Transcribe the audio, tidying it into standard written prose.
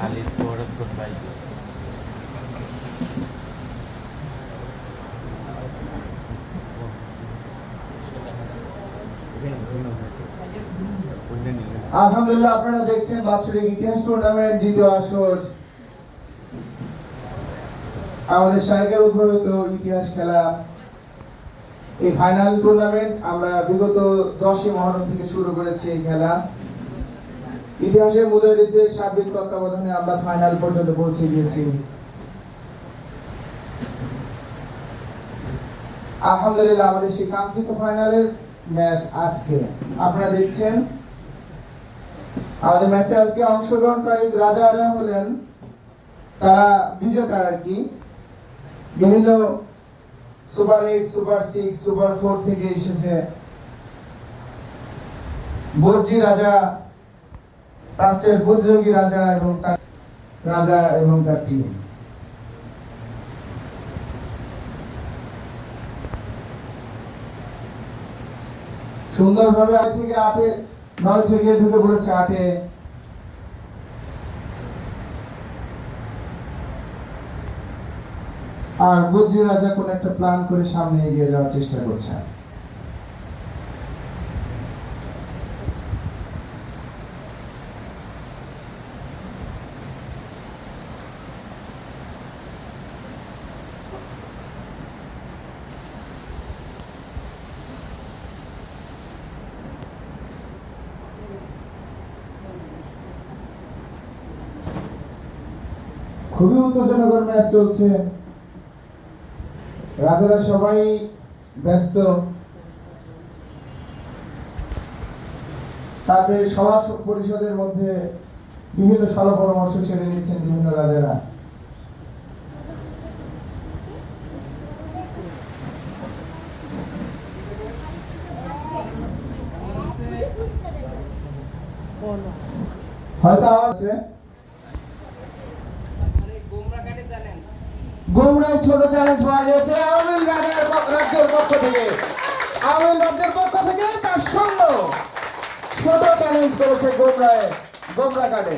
আলির বড় ছোট ভাই। আলহামদুলিল্লাহ, আপনারা দেখছেন বাৎসরিক ইতিহাস টুর্নামেন্ট দ্বিতীয় আসর। আমাদের শাইখের উদ্ভাবিত ইতিহাস খেলা এই ফাইনাল টুর্নামেন্ট আমরা বিগত 10ই মহরম থেকে শুরু করেছি। এই খেলা ইতিহাসের মুদারিসের সার্বিক তত্ত্বাবধানে আমরা ফাইনাল পর্যন্ত পৌঁছে গিয়েছি। আলহামদুলিল্লাহ, আমাদের সেই কাঙ্ক্ষিত ফাইনালের ম্যাচ আজকে আপনারা দেখছেন। আমাদের ম্যাচে আজকে অংশগ্রহণকারী রাজারা হলেন তারা বিজেতা আর কি। বিভিন্ন সুপার 8, সুপার 6, সুপার 4 থেকে এসেছে। বজ্জি রাজা, প্রাচ্যের প্রতিযোগী রাজা এবং তার টিম। সুন্দরভাবে 8 থেকে 9 থেকে ঢুকে পড়েছে 8-এ। আর বদ্রী রাজা কোন একটা প্ল্যান করে সামনে এগিয়ে যাওয়ার চেষ্টা করছে। খুবই উত্তেজনাকর ম্যাচ চলছে। রাজারা সবাই ব্যস্ত, তাদের সভা পরিষদের মধ্যে বিভিন্ন সলা পরামর্শ সেরে নিচ্ছেন বিভিন্ন রাজারা। হয়তো আছে গোমরায় ছোট চ্যালেঞ্জ পাওয়া গেছে আওয়ামী রাজ্যের পক্ষ থেকে। আওয়ামী রাজ্যের পক্ষ থেকে তার সঙ্গে ছোট চ্যালেঞ্জ করেছে গোমরা কাটে।